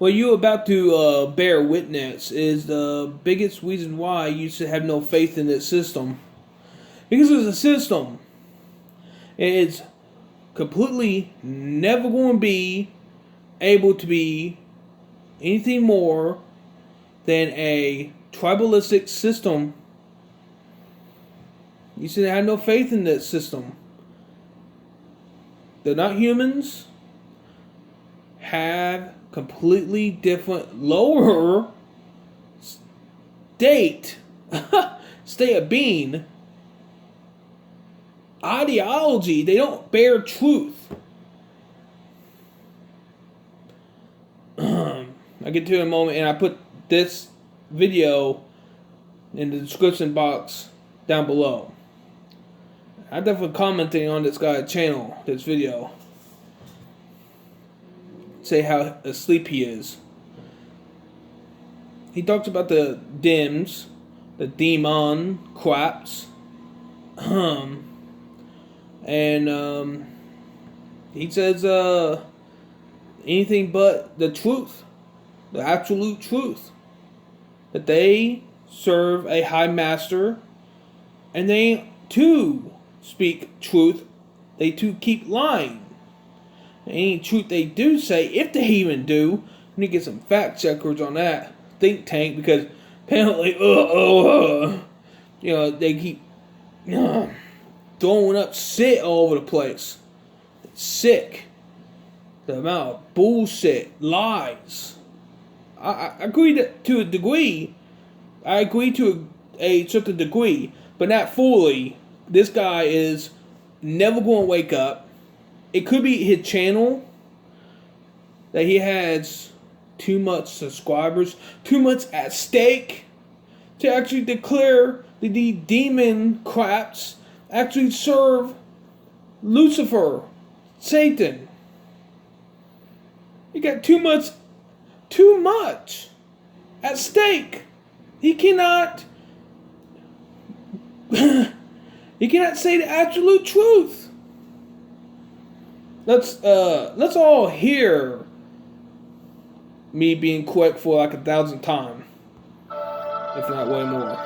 what you're about to bear witness is the biggest reason why you should have no faith in this system. Because it's a system. It's completely never going to be able to be anything more than a tribalistic system. You should have no faith in that system. They're not humans. Have completely different lower state of being, ideology. They don't bear truth. I get to it in a moment, and I put this video in the description box down below. I'm definitely commenting on this guy's channel, this video. Say how asleep he is. He talks about the dims, the demon craps, and he says anything but the truth, the absolute truth, that they serve a high master, and they too speak truth. They too keep lying. Any truth they do say, if they even do, we need to get some fact checkers on that think tank, because apparently, they keep throwing up shit all over the place. It's sick. The amount of bullshit, lies. I agree to a degree. I agree to a certain degree, but not fully. This guy is never going to wake up. It could be his channel, that he has too much subscribers, too much at stake to actually declare that the demon craps actually serve Lucifer, Satan. He got too much at stake. He cannot say the absolute truth. Let's all hear me being correct for like 1,000 times, if not way more.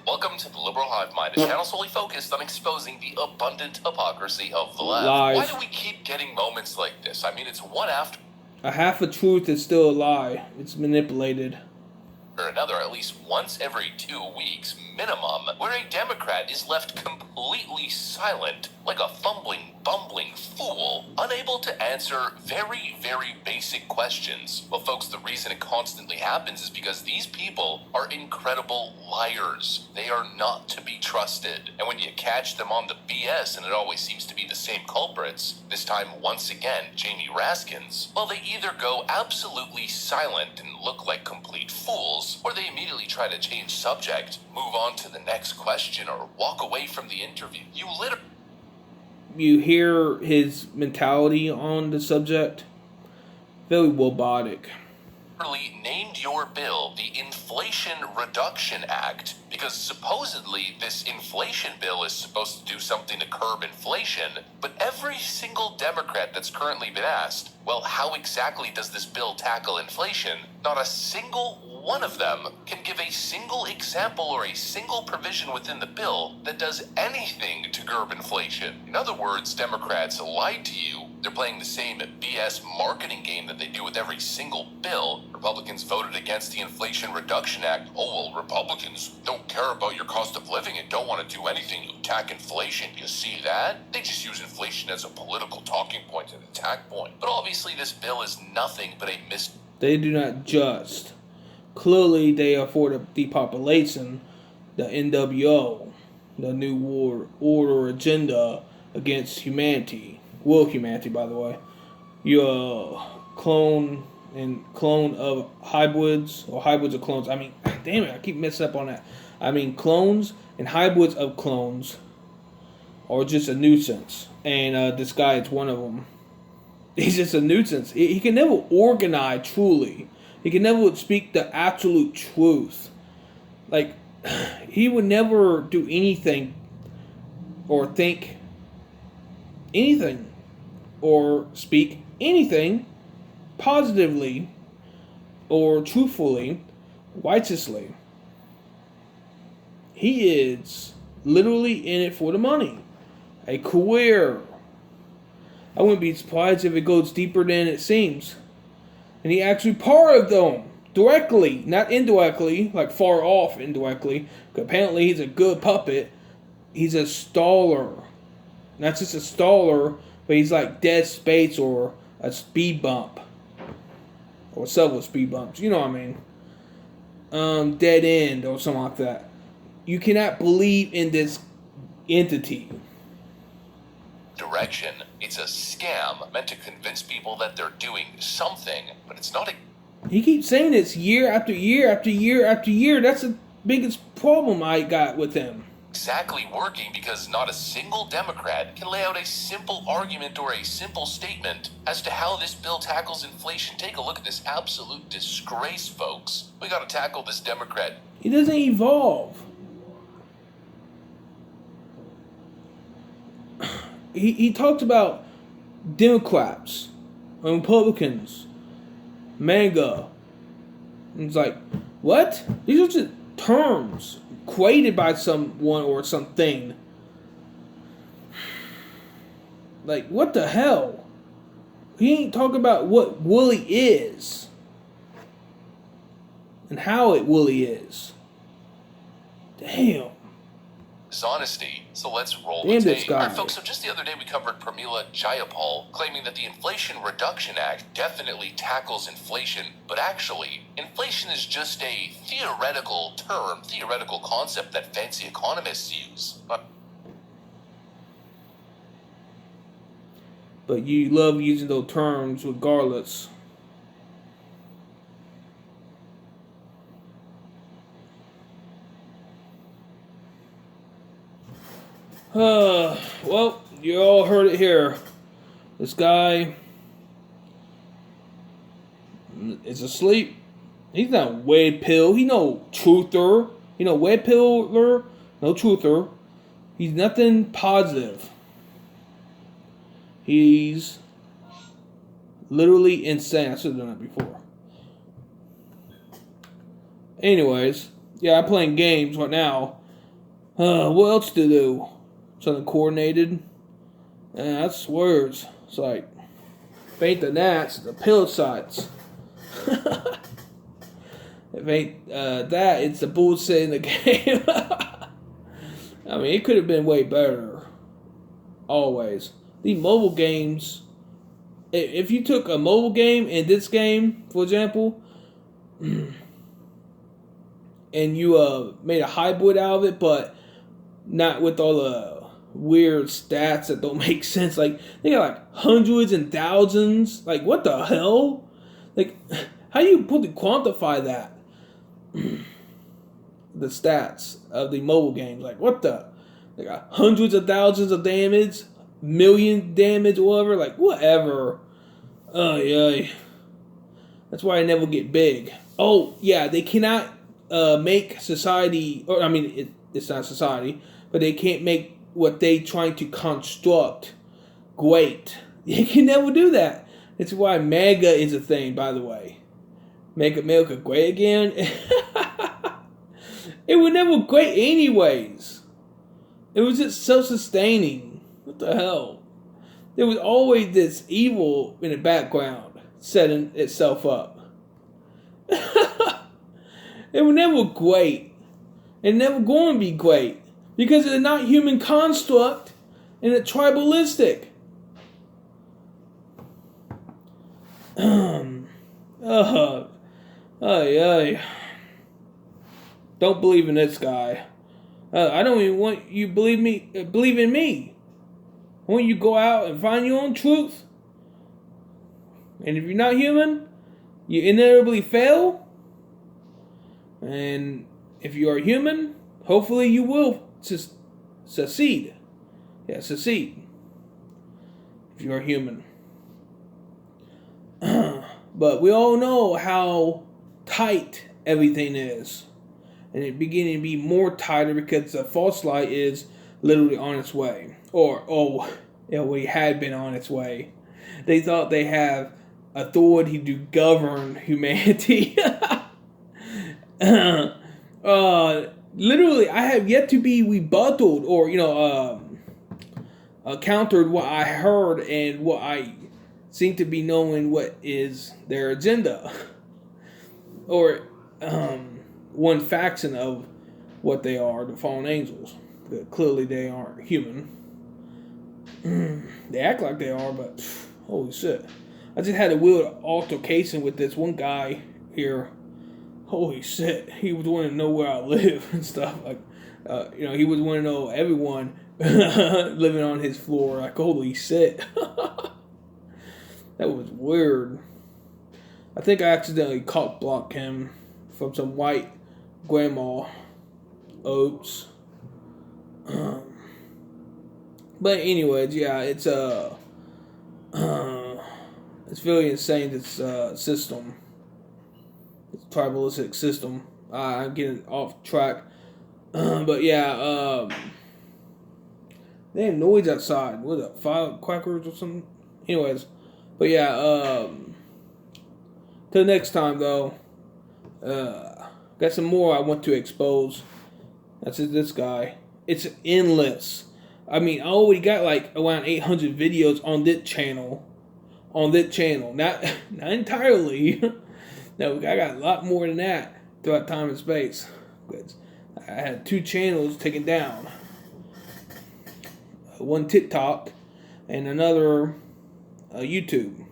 Welcome to the Liberal Hivemind, a channel solely focused on exposing the abundant hypocrisy of the left. Lies. Why do we keep getting moments like this? I mean, it's one after A half a truth is still a lie. It's manipulated. another, at least once every 2 weeks minimum, where a Democrat is left completely silent, like a fumbling, bumbling fool, unable to answer very, very basic questions. Well, folks, the reason it constantly happens is because these people are incredible liars. They are not to be trusted. And when you catch them on the BS, and it always seems to be the same culprits, this time once again Jamie Raskins, well, they either go absolutely silent and look like complete fools, or they immediately try to change subject, move on to the next question, or walk away from the interview. You hear his mentality on the subject? Very robotic. Named your bill the Inflation Reduction Act because supposedly this inflation bill is supposed to do something to curb inflation, but every single Democrat that's currently been asked, well, how exactly does this bill tackle inflation? Not a single one of them can give a single example or a single provision within the bill that does anything to curb inflation. In other words, Democrats lied to you. They're playing the same BS marketing game that they do with every single bill. Republicans voted against the Inflation Reduction Act. Oh, well, Republicans don't care about your cost of living and don't want to do anything to attack inflation. You see that? They just use inflation as a political talking point and attack point. But obviously this bill is nothing but a They do not just. Clearly they are for the depopulation, the NWO, the New World Order agenda against humanity. World humanity, by the way. You're a clone of hybrids, or hybrids of clones. I mean, damn it, I keep messing up on that. I mean, clones and hybrids of clones are just a nuisance. And this guy is one of them. He's just a nuisance. He can never organize truly. He can never speak the absolute truth. Like, he would never do anything or think anything or speak anything positively or truthfully, righteously. He is literally in it for the money. A career. I wouldn't be surprised if it goes deeper than it seems. And he actually part of them. Directly, not indirectly, like far off indirectly. Apparently he's a good puppet. He's a staller. Not just a staller, but he's like dead space or a speed bump. Or several speed bumps. You know what I mean. Dead end or something like that. You cannot believe in this entity. Direction. It's a scam meant to convince people that they're doing something, but it's not a... He keeps saying this year after year after year after year. That's the biggest problem I got with him. Exactly working because not a single Democrat can lay out a simple argument or a simple statement as to how this bill tackles inflation. Take a look at this absolute disgrace, folks. We gotta tackle this Democrat. He doesn't evolve. He talked about Democrats, Republicans, MAGA. And it's like, what? These are just terms created by someone or something. Like, what the hell? He ain't talking about what Willie is. And how it Willie is. Damn. Dishonesty. So let's roll Damn the this tape. guy. Alright, folks, so just the other day we covered Pramila Jayapal claiming that the Inflation Reduction Act definitely tackles inflation, but actually, inflation is just a theoretical term, theoretical concept that fancy economists use. But you love using those terms regardless. Well, you all heard it here. This guy is asleep. He's not a red pill. He no truther. You know, red piller, no truther. He's nothing positive. He's literally insane. I should have done that before. Anyways, yeah, I'm playing games right now. What else to do? Something coordinated. That's words. It's like, if ain't the gnats, the pill sites. If ain't that, it's the bullshit in the game. I mean, it could have been way better. Always. These mobile games, if you took a mobile game and this game, for example, and you made a hybrid out of it, but not with all the weird stats that don't make sense. Like, they got like hundreds and thousands. Like, what the hell? Like, how do you quantify that? The stats of the mobile games. Like, what the? They got hundreds of thousands of damage, million damage, whatever. Like, whatever. Yeah. That's why I never get big. Oh, yeah, they cannot make society, or I mean, it's not society, but they can't make what they trying to construct great. They can never do that. That's why MAGA is a thing, by the way. Make America great again. It was never great anyways. It was just self-sustaining. What the hell? There was always this evil in the background setting itself up. It was never great. It's never going to be great. Because it's not human construct and it's tribalistic. Don't believe in this guy. I don't even want you believe in me. I want you to go out and find your own truth. And if you're not human, you inevitably fail. And if you are human, hopefully you will succeed. Yeah, succeed. If you are human. But we all know how tight everything is. And it's beginning to be more tighter because the false light is literally on its way. Or, it had been on its way. They thought they have authority to govern humanity. Literally, I have yet to be rebutted or countered what I heard and what I seem to be knowing what is their agenda, or one faction of what they are, the fallen angels. But clearly, they aren't human. They act like they are, but holy shit! I just had a weird altercation with this one guy here. Holy shit! He was wanting to know where I live and stuff. Like, he was wanting to know everyone living on his floor. Like, holy shit! That was weird. I think I accidentally cock blocked him from some white grandma. Oops. But anyways, yeah, it's very insane, this system. It's a tribalistic system. I'm getting off track. But yeah, they have noise outside. What is that, firecrackers or something? Anyways, but yeah, till next time though, got some more I want to expose. That's this guy. It's endless. I mean, I already got like around 800 videos on this channel. Not entirely. No, I got a lot more than that throughout time and space. I had 2 channels taken down. One TikTok and another YouTube.